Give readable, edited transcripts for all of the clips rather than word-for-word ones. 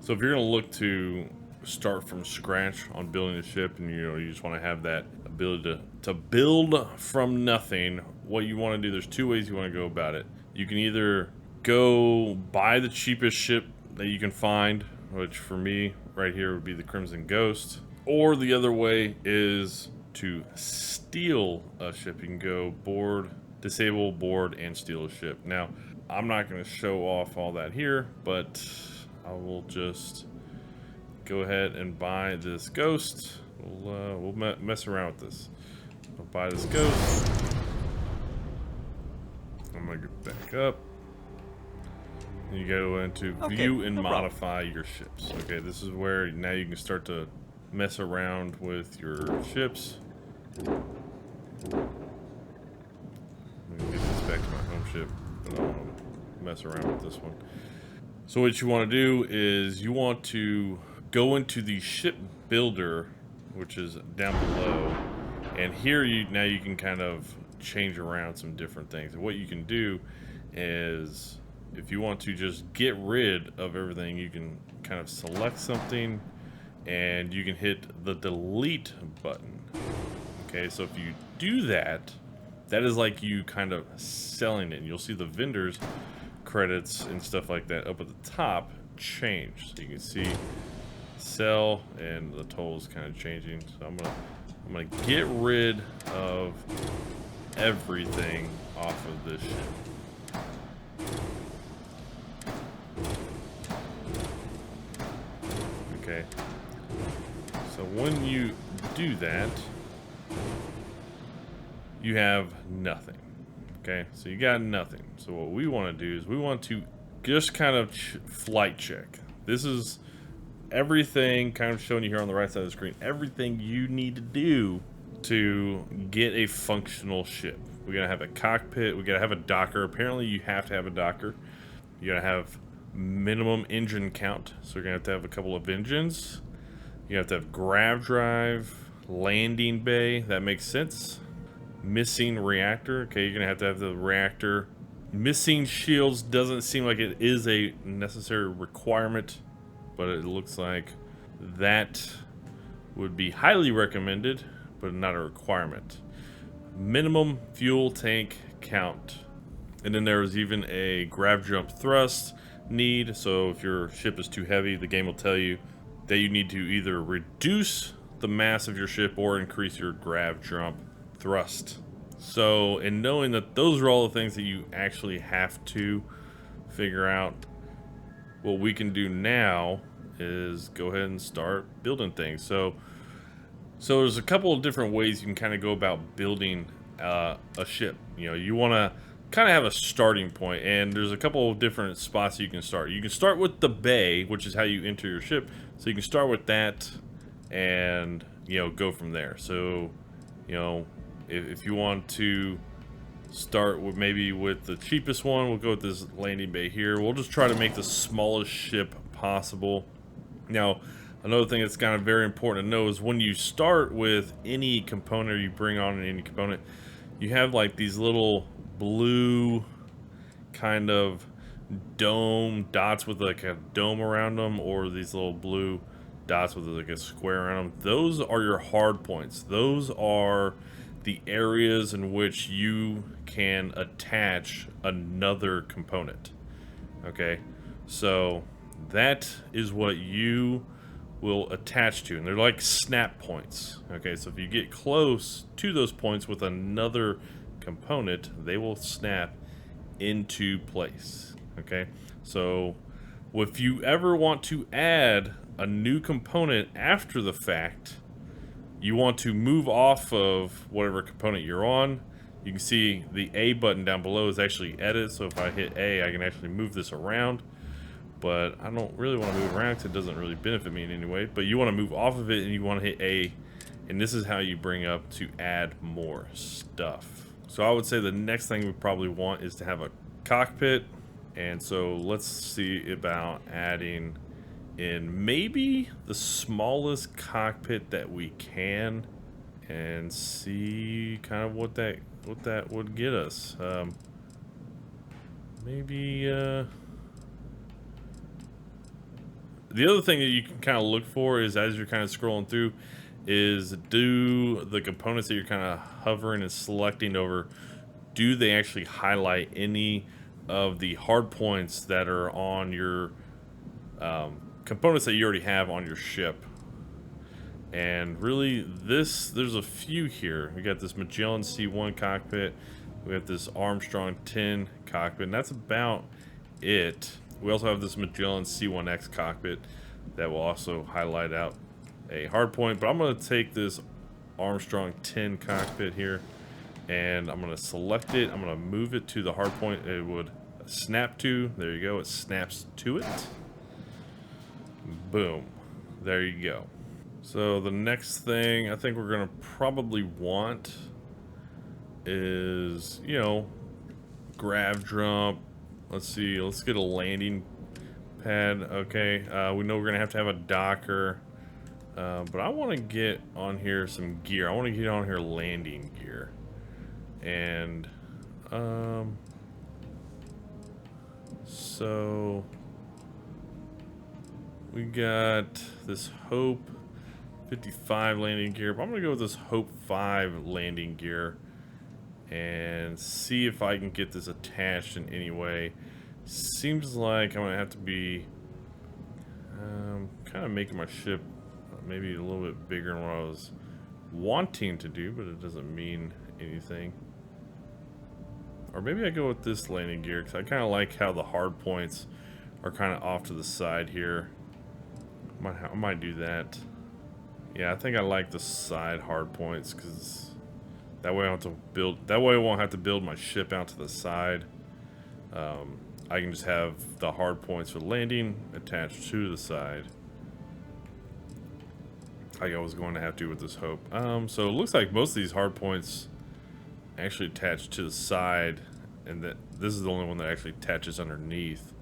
So if you're going to look to start from scratch on building a ship, and you just want to have that ability to build from nothing, what you want to do, there's two ways you want to go about it. You can either go buy the cheapest ship that you can find, which for me right here would be the Crimson Ghost, or the other way is to steal a ship. You can go board, disable, board, and steal a ship. Now, I'm not going to show off all that here, but I will just go ahead and buy this ghost. We'll mess around with this. I'll buy this ghost. I'm gonna get back up. And you go into view and modify your ships. Okay, this is where now you can start to mess around with your ships. Let me get this back to my home ship, but I don't want to mess around with this one. So what you want to do is you want to go into the ship builder, which is down below, and here now you can kind of change around some different things. And what you can do is, if you want to just get rid of everything, you can kind of select something and you can hit the delete button. Okay, so if you do that, that is like you kind of selling it. And you'll see the vendors credits and stuff like that up at the top change. So you can see sell, and the total is kind of changing. So I'm gonna get rid of everything off of this ship. Okay. So when you do that, you have nothing. Okay, so you got nothing. So what we want to do is we want to just kind of flight check. This is everything kind of showing you here on the right side of the screen. Everything you need to do to get a functional ship. We gotta have a cockpit. We gotta have a docker. Apparently, you have to have a docker. You gotta have minimum engine count. So you're gonna have a couple of engines. You have to have grav drive, landing bay. That makes sense. Missing reactor. Okay, you're gonna have to have the reactor. Missing shields doesn't seem like it is a necessary requirement, but it looks like that would be highly recommended, but not a requirement. Minimum fuel tank count. And then there is even a grav jump thrust need. So if your ship is too heavy, the game will tell you that you need to either reduce the mass of your ship or increase your grav jump thrust. So in knowing that those are all the things that you actually have to figure out, what we can do now is go ahead and start building things. So there's a couple of different ways you can kind of go about building a ship. You know, you want to kind of have a starting point, and there's a couple of different spots you can start. You can start with the bay, which is how you enter your ship. So you can start with that and, you know, go from there. So, you know, if you want to start with maybe with the cheapest one, we'll go with this landing bay here. We'll just try to make the smallest ship possible. Now, another thing that's kind of very important to know is when you start with any component, or you bring on any component, you have like these little blue kind of dome dots with like a dome around them, or these little blue dots with like a square around them. Those are your hard points. Those are the areas in which you can attach another component. Okay, so that is what you will attach to, and they're like snap points. Okay, so if you get close to those points with another component, they will snap into place. Okay, so if you ever want to add a new component after the fact, you want to move off of whatever component you're on. You can see the A button down below is actually edit, so if I hit A, I can actually move this around. But I don't really want to move around because it doesn't really benefit me in any way. But you want to move off of it and you want to hit A, and this is how you bring up to add more stuff. So I would say the next thing we probably want is to have a cockpit. And so let's see about adding in maybe the smallest cockpit that we can, and see kind of what that would get us. Maybe The other thing that you can kind of look for is, as you're kind of scrolling through, is do the components that you're kind of hovering and selecting over, do they actually highlight any of the hard points that are on your components that you already have on your ship? And really, there's a few here. We got this Magellan C1 cockpit. We have this Armstrong 10 cockpit, and that's about it. We also have this Magellan C1X cockpit that will also highlight out a hard point. But I'm going to take this Armstrong 10 cockpit here, and I'm going to select it. I'm going to move it to the hard point it would snap to. There you go. It snaps to it. Boom. There you go. So the next thing I think we're going to probably want is, you know, grav jump. Let's see, let's get a landing pad. Okay, we know we're going to have a docker. But I want to get on here some gear. I want to get on here landing gear. And, so we got this Hope 55 landing gear, but I'm gonna go with this Hope 5 landing gear and see if I can get this attached in any way. Seems like I'm gonna have to be kind of making my ship maybe a little bit bigger than what I was wanting to do, but it doesn't mean anything. Or maybe I go with this landing gear because I kind of like how the hard points are kind of off to the side here. I might do that. Yeah, I think I like the side hard points because that way I don't have to build. That way I won't have to build my ship out to the side. I can just have the hard points for landing attached to the side, like I was going to have to with this Hope. So it looks like most of these hard points actually attach to the side, and that this is the only one that actually attaches underneath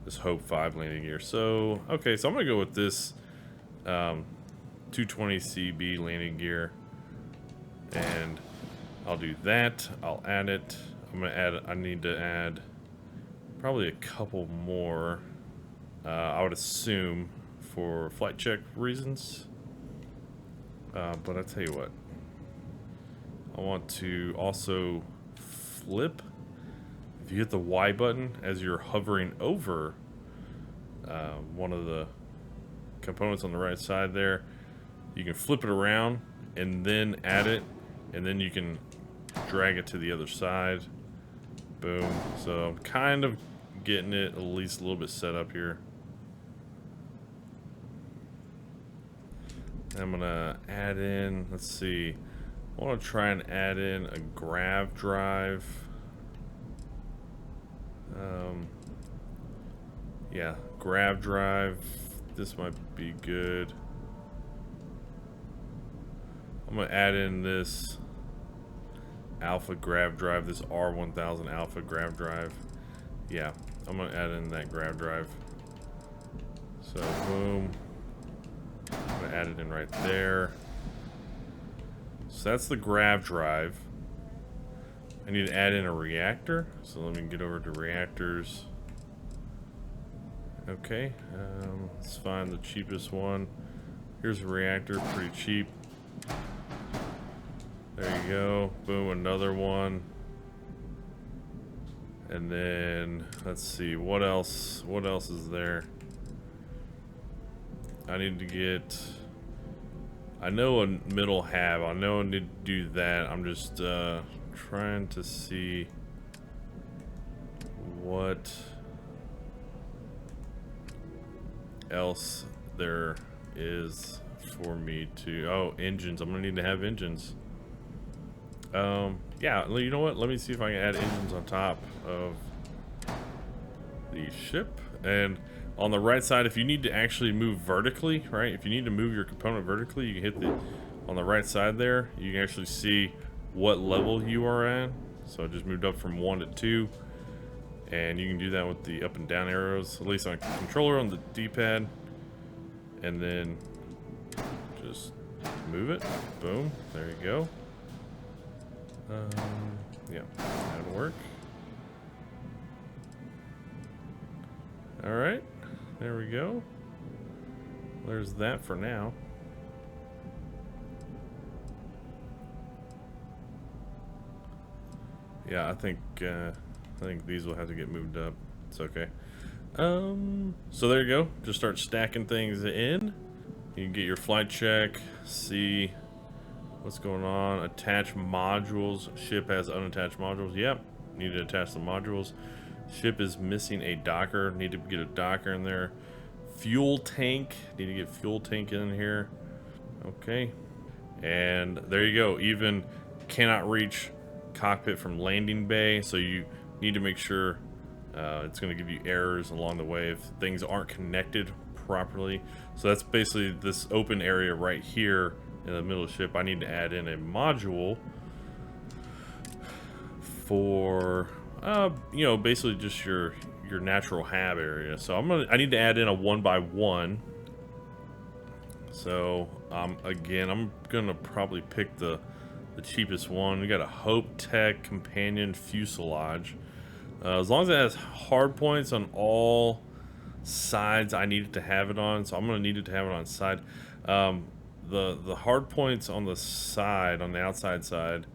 this Hope 5 landing gear. So okay, so I'm gonna go with this 220 CB landing gear, and I'll do that. I'll add it. I need to add probably a couple more, I would assume, for flight check reasons. But I tell you what, I want to also flip. If you hit the Y button as you're hovering over one of the components on the right side there, you can flip it around and then add it, and then you can drag it to the other side. Boom. So I'm kind of getting it at least a little bit set up here. I'm gonna add in, let's see, I want to try and add in a grav drive. Yeah, grav drive. This might be good. I'm gonna add in this alpha grav drive, this R1000 alpha grav drive. Yeah, I'm gonna add in that grav drive. So boom, I'm gonna add it in right there. So that's the grav drive. I need to add in a reactor, so let me get over to reactors. Okay, let's find the cheapest one. Here's a reactor, pretty cheap. There you go. Boom, another one. And then let's see, what else is there? I need to get, I know a middle hab. I know I need to do that. I'm just trying to see what else there is for me to, oh, engines. I'm gonna need to have engines. Yeah, you know what, let me see if I can add engines on top of the ship. And on the right side, if you need to actually move vertically, right, if you need to move your component vertically, you can hit the, on the right side there, you can actually see what level you are at. So I just moved up from 1 to 2, and you can do that with the up and down arrows, at least on a controller on the D-pad, and then just move it. Boom, there you go. Yeah, that'll work. All right, there we go. there's that for now. Yeah, I think these will have to get moved up. It's okay. So there you go. Just start stacking things in. You can get your flight check, see what's going on. Attach modules. Ship has unattached modules. Yep. Need to attach the modules. Ship is missing a docker. Need to get a docker in there. Fuel tank. Need to get fuel tank in here. Okay. And there you go. Even cannot reach cockpit from landing bay. So you need to make sure it's going to give you errors along the way if things aren't connected properly. So that's basically this open area right here in the middle of the ship. I need to add in a module for you know, basically just your natural hab area. So I need to add in a 1x1. So again, I'm gonna probably pick the cheapest one. We got a Hope Tech companion fuselage. As long as it has hard points on all sides I need it to have it on, so I'm gonna need it to have it on side. The hard points on the side, on the outside side,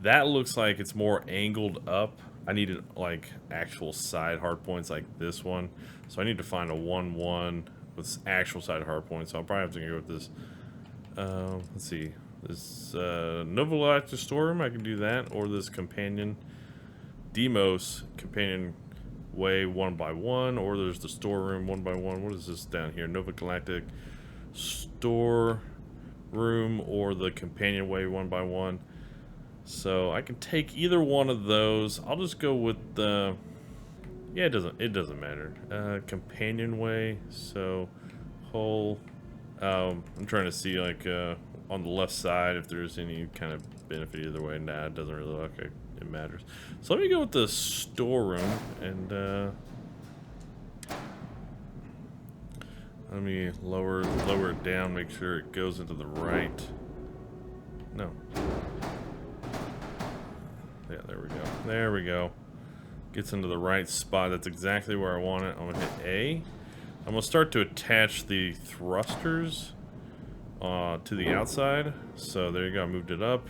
that looks like it's more angled up. I needed like actual side hard points like this one, so I need to find a 1-1 with actual side hard points. So I'll probably have to go with this. Let's see, this Nova Galactic Storeroom, I can do that, or this companion Demos companion way 1x1, or there's the storeroom 1x1. What is this down here? Nova Galactic Storeroom, or the companion way 1x1. So I can take either one of those. I'll just go with the, yeah, it doesn't matter. Companion way. So whole. I'm trying to see like on the left side if there's any kind of benefit either way. Nah, it doesn't really look like it matters. So let me go with the storeroom and let me lower it down, make sure it goes into the right. No. Yeah, there we go. There we go. Gets into the right spot. That's exactly where I want it. I'm gonna hit A. I'm gonna start to attach the thrusters to the outside. So there you go. I moved it up.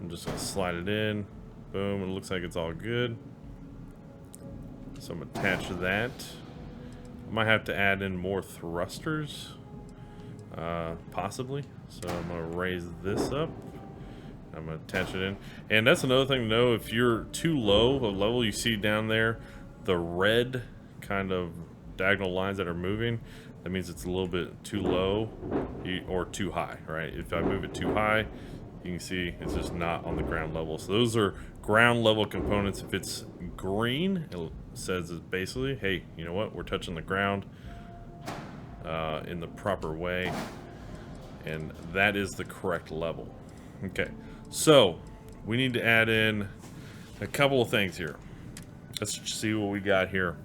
I'm just gonna slide it in. Boom. It looks like it's all good. So I'm gonna attach that. I might have to add in more thrusters, possibly. So I'm gonna raise this up. I'm gonna attach it in. And that's another thing to know. If you're too low a level, you see down there the red kind of diagonal lines that are moving, that means it's a little bit too low or too high, right? If I move it too high, you can see it's just not on the ground level. So those are ground level components. If it's green, it says it's basically, hey, you know what? We're touching the ground in the proper way, and that is the correct level. Okay, so we need to add in a couple of things here. Let's see what we got here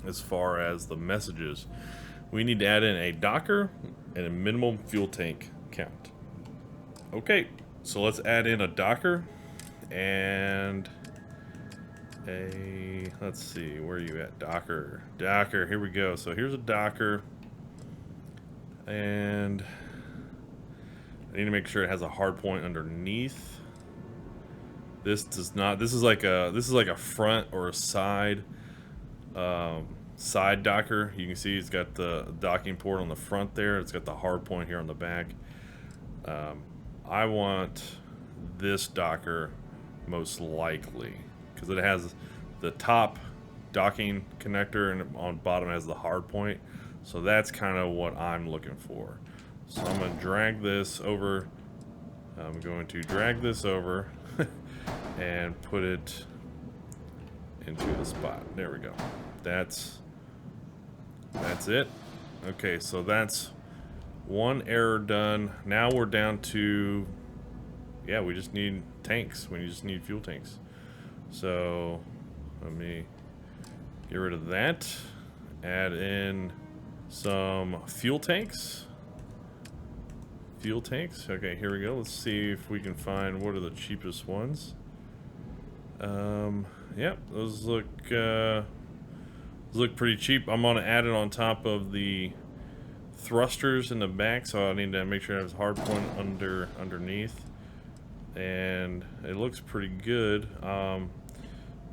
as far as the messages. We need to add in a docker and a minimum fuel tank count. Okay, so let's add in a docker and a, let's see, where are you at? Docker, here we go. So here's a docker, and I need to make sure it has a hard point underneath. This does not. This is like a front or a side side docker. You can see it's got the docking port on the front there. It's got the hard point here on the back. I want this docker most likely because it has the top docking connector and on bottom has the hard point. So that's kind of what I'm looking for. So I'm going to drag this over. I'm going to drag this over and put it into the spot. There we go. That's it. Okay, so that's one error done. Now we're down to, yeah, we just need tanks. We just need fuel tanks. So let me get rid of that. Add in some fuel tanks. Okay, here we go. Let's see if we can find what are the cheapest ones. Yep, those look pretty cheap. I'm gonna add it on top of the thrusters in the back, so I need to make sure I have a hard point underneath. And it looks pretty good. I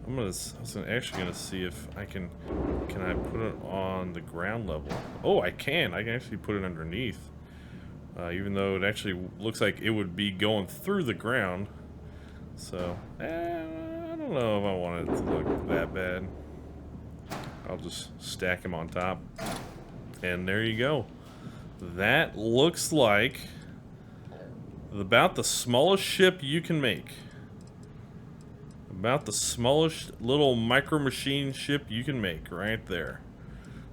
was actually gonna see if I can I put it on the ground level. Oh, I can actually put it underneath. Even though it actually looks like it would be going through the ground. So, I don't know if I want it to look that bad. I'll just stack them on top. And there you go. That looks like about the smallest ship you can make. About the smallest little MicroMachine ship you can make right there.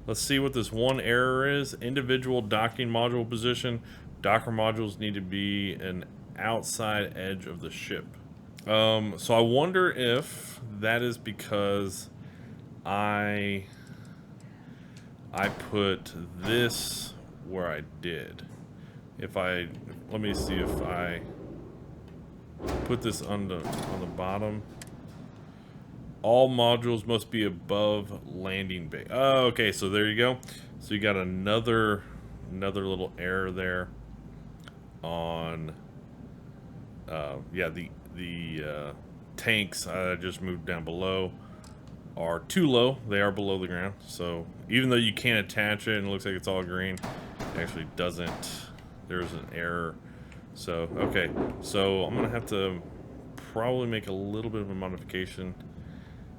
Let's see what this one error is. Individual docking module position. Docker modules need to be an outside edge of the ship. So I wonder if that is because I put this where I did. Let me see if I put this on the bottom. All modules must be above landing bay. Oh, okay, so there you go. So you got another little error there on yeah, the tanks I just moved down below are too low. They are below the ground. So even though you can't attach it and it looks like it's all green, it actually doesn't. There's an error. So, okay. So I'm going to have to probably make a little bit of a modification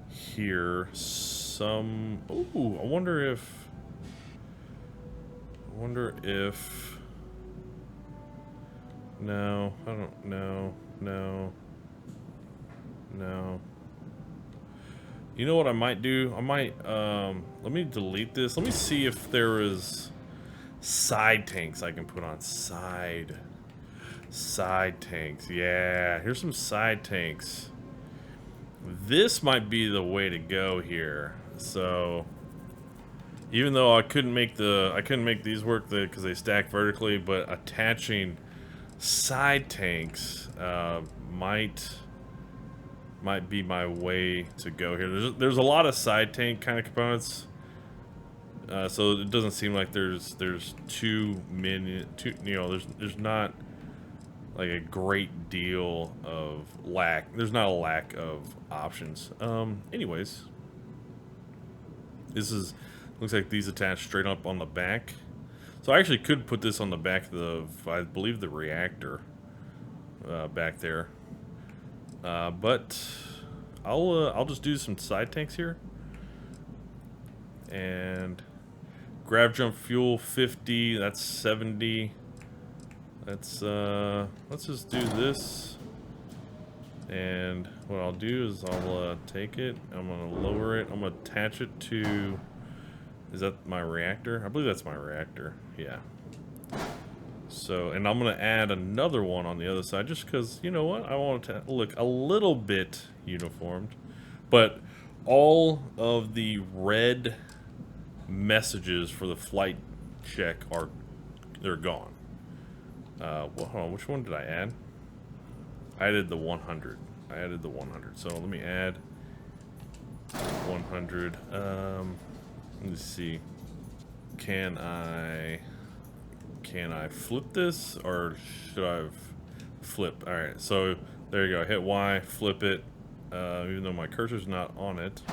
here. Ooh, I wonder if no, I don't know. No. You know what I might do? I might, let me delete this. Let me see if there is side tanks I can put on. Side tanks. Yeah, here's some side tanks. This might be the way to go here. So, even though I couldn't make these work because they stack vertically, but attaching side tanks might be my way to go here. There's a lot of side tank kind of components, so it doesn't seem like there's too many. There's not like a great deal of lack. There's not a lack of options. Anyways, looks like these attach straight up on the back. So I actually could put this on the back of I believe the reactor back there. But I'll just do some side tanks here. And grav jump fuel 50, that's 70. Let's just do this. And what I'll do is I'll take it, I'm gonna lower it, I'm gonna attach it to, is that my reactor? I believe that's my reactor, yeah. So, and I'm gonna add another one on the other side just because, you know what, I want it to look a little bit uniformed. But all of the red messages for the flight check they're gone. Well, hold on, which one did I add? I added the 100. I added the 100. So let me add 100. Let me see. Can I flip this, or should I flip? All right. So there you go. Hit Y, flip it. Even though my cursor's not on it.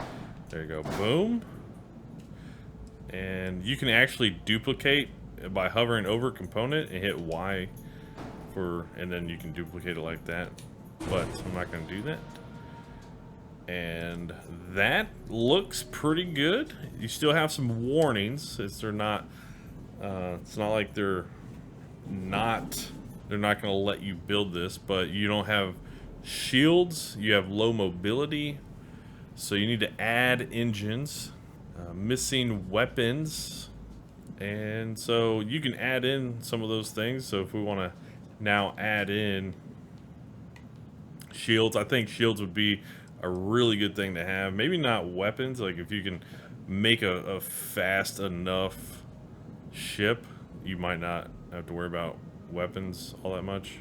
There you go. Boom. And you can actually duplicate by hovering over a component and hit Y and then you can duplicate it like that. But I'm not going to do that. And that looks pretty good. You still have some warnings. It's not like they're not going to let you build this, but you don't have shields. You have low mobility, so you need to add engines. Missing weapons, and so you can add in some of those things. So if we want to now add in shields, I think shields would be a really good thing to have. Maybe not weapons, like if you can make a fast enough ship, you might not have to worry about weapons all that much.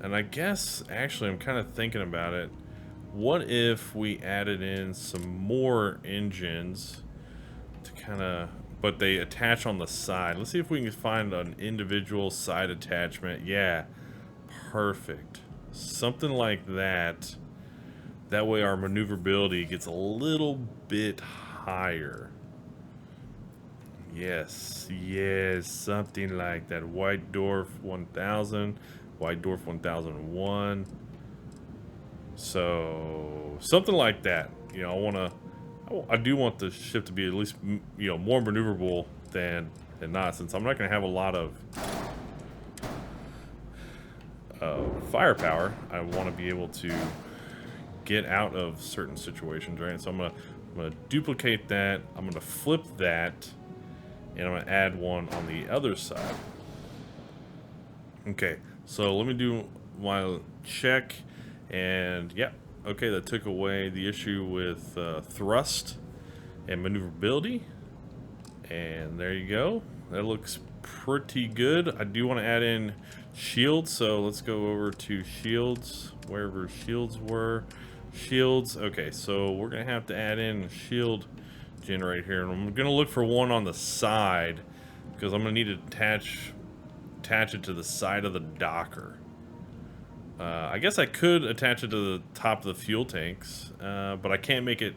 And I guess actually I'm kind of thinking about it, what if we added in some more engines to kind of but they attach on the side. Let's see if we can find an individual side attachment. Yeah, perfect. Something like that. That way our maneuverability gets a little bit higher. Yes, yes, something like that. White Dwarf 1000, White Dwarf 1001. So, something like that. You know, I do want the ship to be at least, you know, more maneuverable than not, since I'm not going to have a lot of firepower. I want to be able to get out of certain situations, right? So I'm gonna duplicate that. I'm gonna flip that, and I'm gonna add one on the other side. Okay, so let me do my check, and yeah, okay, that took away the issue with thrust and maneuverability, and there you go. That looks pretty good. I do want to add in shields, so let's go over to shields, wherever shields were. Shields. Okay, so we're gonna have to add in a shield generator here, and I'm gonna look for one on the side because I'm gonna need to attach it to the side of the docker. I guess I could attach it to the top of the fuel tanks, but I can't make it.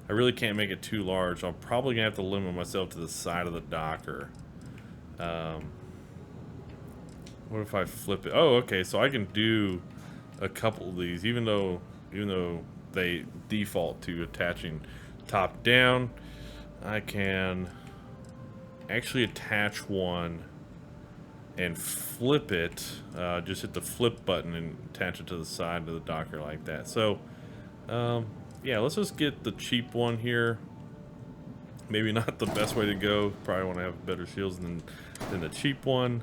I really can't make it too large. I'm probably gonna have to limit myself to the side of the docker. What if I flip it? Oh, okay, so I can do a couple of these, even though they default to attaching top down. I can actually attach one and flip it. Just hit the flip button and attach it to the side of the docker like that. So, yeah, let's just get the cheap one here. Maybe not the best way to go. Probably want to have better shields than the cheap one.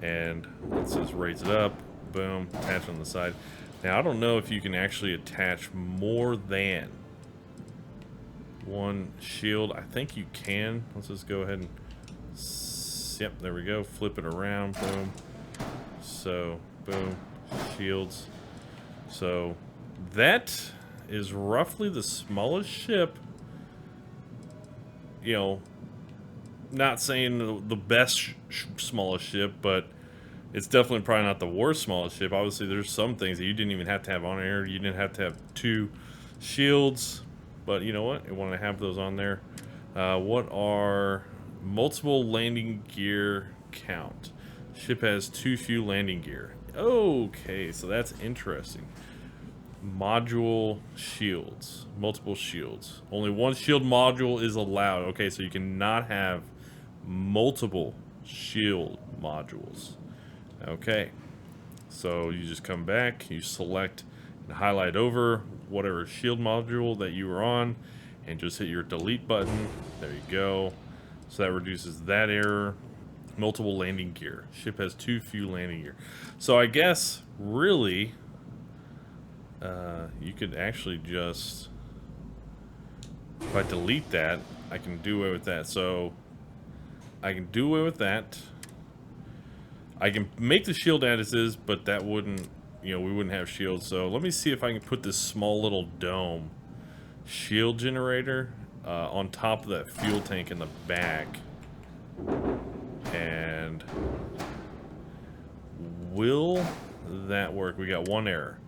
And let's just raise it up. Boom, attach on the side. Now, I don't know if you can actually attach more than one shield. I think you can. Let's just go ahead and... Yep, there we go. Flip it around. Boom. So, boom. Shields. So, that is roughly the smallest ship. You know, not saying the best smallest ship, but it's definitely probably not the worst smallest ship. Obviously, there's some things that you didn't even have to have on air. You didn't have to have 2 shields, but you know what? You want to have those on there. What are multiple landing gear count? Ship has too few landing gear. Okay, so that's interesting. Module shields, multiple shields. Only one shield module is allowed. Okay, so you cannot have multiple shield modules. Okay, so you just come back, you select and highlight over whatever shield module that you were on, and just hit your delete button. There you go. So that reduces that error. Multiple landing gear. Ship has too few landing gear. So I guess really you could actually just, if I delete that, I can do away with that. So I can do away with that. I can make the shield as is, but that wouldn't, you know, we wouldn't have shields. So let me see if I can put this small little dome shield generator on top of that fuel tank in the back. And will that work? We got one error.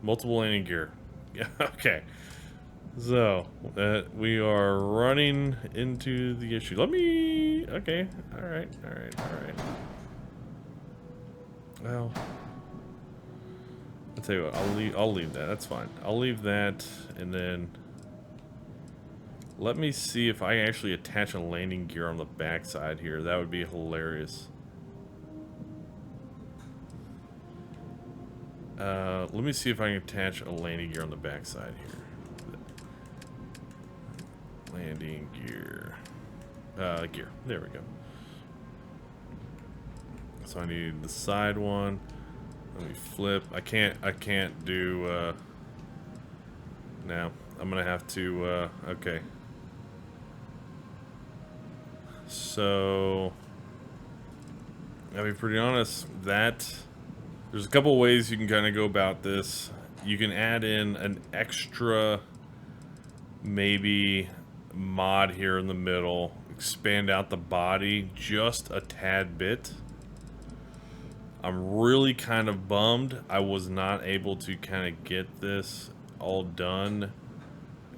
Multiple landing gear. Okay. So, we are running into the issue. Let me... Okay. Alright. Well, I'll tell you what. I'll leave that. That's fine. I'll leave that, and then... Let me see if I actually attach a landing gear on the backside here. That would be hilarious. Let me see if I can attach a landing gear on the backside here. Landing gear. Gear. There we go. So I need the side one. Let me flip. I can't do, no. I'm gonna have to, okay. So, I'll be pretty honest, there's a couple ways you can kind of go about this. You can add in an extra, maybe, mod here in the middle. expand out the body just a tad bit. I'm really kind of bummed I was not able to kind of get this all done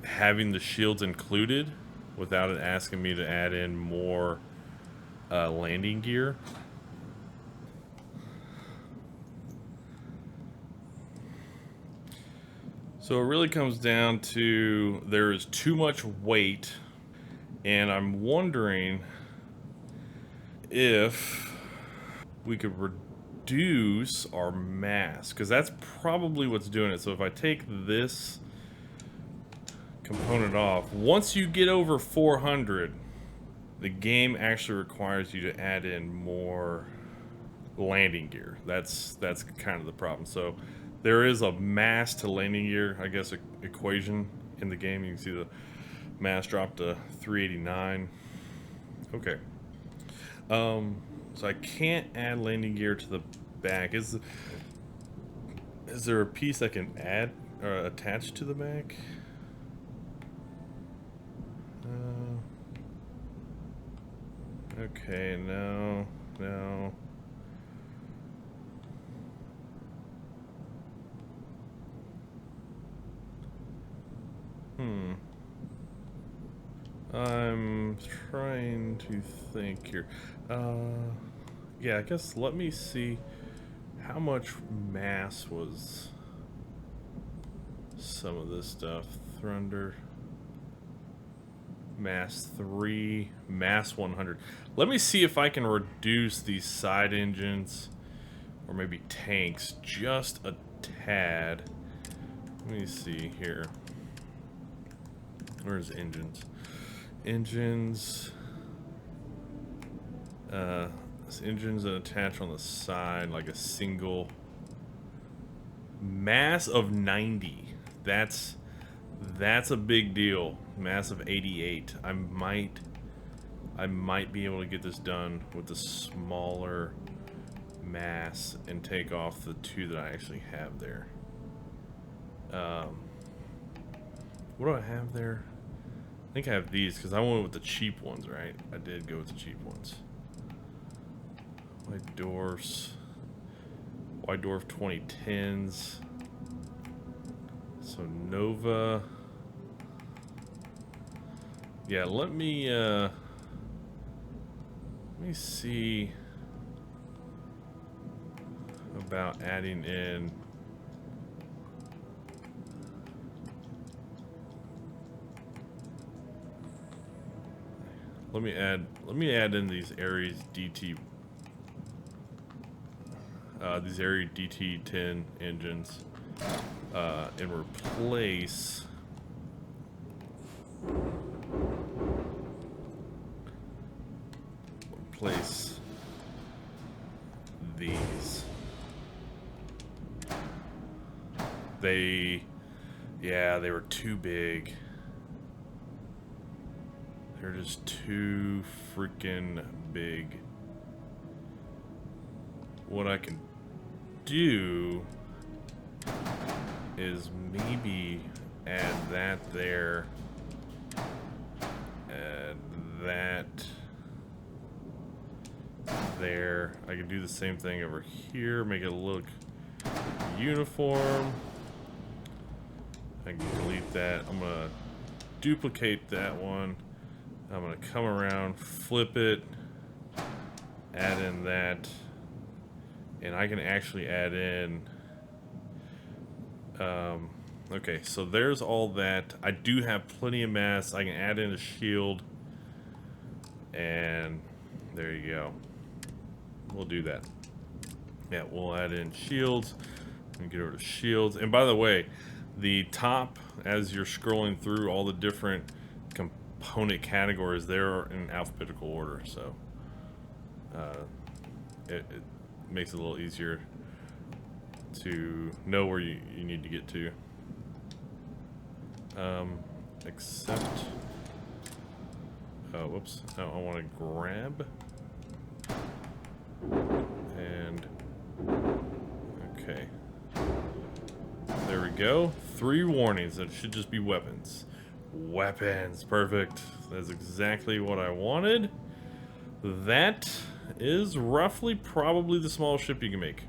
having the shields included without it asking me to add in more landing gear. So it really comes down to there is too much weight, and I'm wondering if we could reduce our mass, because that's probably what's doing it. So if I take this component off, once you get over 400, the game actually requires you to add in more landing gear. That's kind of the problem. So there is a mass to landing gear, I guess, equation in the game. You can see the mass drop to 389. Okay. So I can't add landing gear to the back. Is there a piece I can add or attach to the back? Okay, no. I'm trying to think here. Yeah, I guess let me see how much mass was some of this stuff. Thunder. Mass 3, mass 100. Let me see if I can reduce these side engines or maybe tanks just a tad. Let me see here. Where's engines? Engines. This engines that attach on the side like a single. Mass of 90. That's a big deal. Mass of 88. I might be able to get this done with the smaller mass and take off the two that I actually have there. What do I have there? I think I have these because I went with the cheap ones, right? I did go with the cheap ones. White dwarfs. White dwarf 2010s. So Nova. Yeah, let me see about adding in let me add in these Ares DT these Ares DT10 engines and replace these. They were too big. They're just too freaking big. What I can do is maybe add that there, add that there. I can do the same thing over here, make it look uniform. I can delete that. I'm gonna duplicate that one. I'm gonna come around, flip it, add in that, and I can actually add in okay, so there's all that. I do have plenty of mass. I can add in a shield, and there you go. We'll do that. Yeah, we'll add in shields and get over to shields. And by the way, the top, as you're scrolling through all the different component categories, they're in alphabetical order, so it makes it a little easier to know where you need to get to. Except, oh, whoops, I want to grab, and, okay, there we go. 3 warnings. That should just be weapons. Weapons. Perfect. That's exactly what I wanted. That is roughly probably the smallest ship you can make.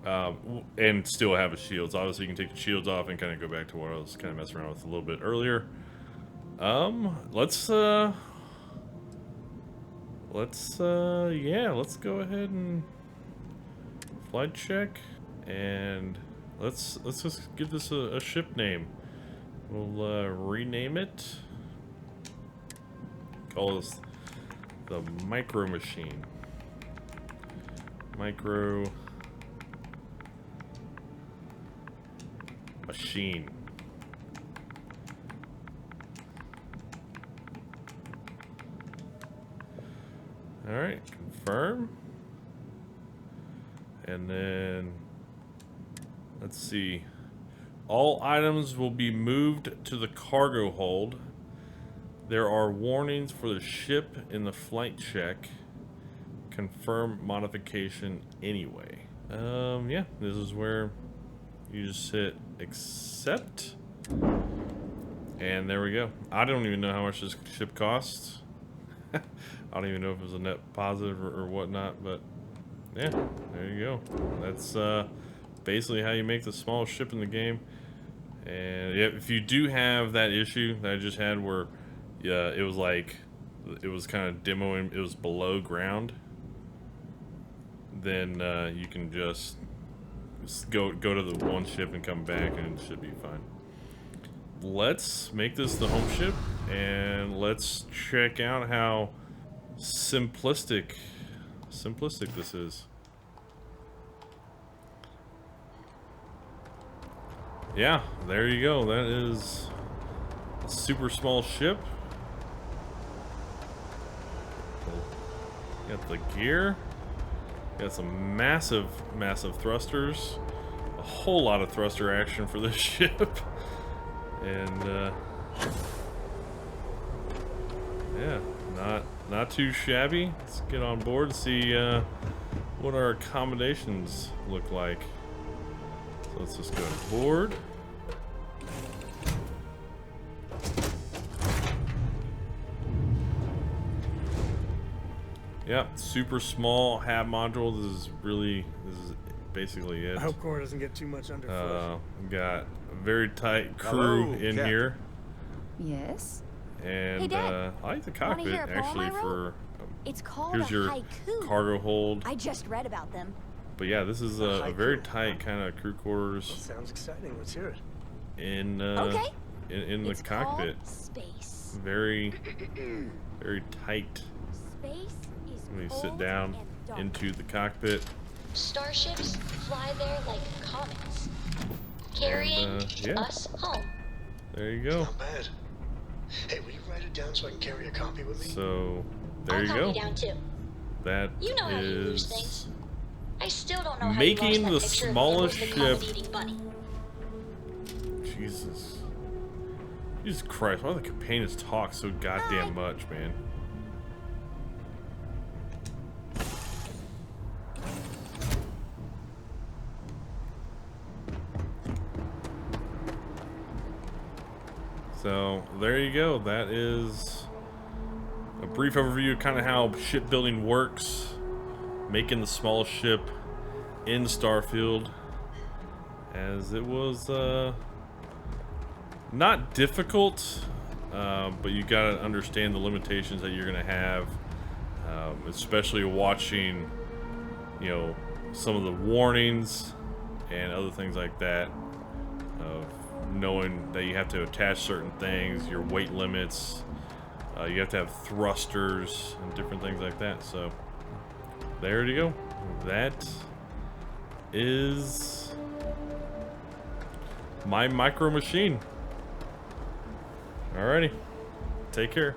And still have the shields. Obviously, you can take the shields off and kind of go back to what I was kind of messing around with a little bit earlier. Yeah, let's go ahead and flight check, and let's just give this a ship name. We'll rename it. Call this the MicroMachine. MicroMachine. Alright, confirm. And then, let's see. All items will be moved to the cargo hold. There are warnings for the ship in the flight check. Confirm modification anyway. Yeah, this is where you just hit accept. And there we go. I don't even know how much this ship costs. I don't even know if it was a net positive or whatnot, but yeah, there you go. That's basically how you make the smallest ship in the game. And yeah, if you do have that issue that I just had where it was like, it was kind of demoing, it was below ground, then you can just go to the one ship and come back and it should be fine. Let's make this the home ship and let's check out how simplistic this is. Yeah, there you go. That is a super small ship. Got the gear. Got some massive thrusters. A whole lot of thruster action for this ship. And yeah, not too shabby. Let's get on board and see what our accommodations look like. So let's just go to board. Yep, super small hab module. This is basically it. I hope Cora doesn't get too much underfoot. We got a very tight crew in here. Yes. And hey, Dad, I like the cockpit actually for. It's called here's a your haiku. Cargo hold. I just read about them. But yeah, this is a very tight kind of crew quarters. That sounds exciting. Let's hear it. In okay. in the it's cockpit. Space. Very tight. Space is Let me cold sit down and dark. into the cockpit. Starships fly there like comets, carrying yeah. us home. There you go. Not bad. Hey, will you write it down so I can carry a copy with me? So there I'll you copy go. down too. That You know how you lose is things. I still don't know how making you the lost that picture smallest of ship. Nibbles the comet-eating bunny. Jesus Christ! Why do the companions talk so goddamn much, man? So there you go. That is a brief overview of kind of how shipbuilding works, making the smallest ship in Starfield, as it was not difficult, but you gotta understand the limitations that you're gonna have, especially watching, you know, some of the warnings and other things like that, of knowing that you have to attach certain things, your weight limits, you have to have thrusters and different things like that. So there you go. That is my MicroMachine. Alrighty, take care.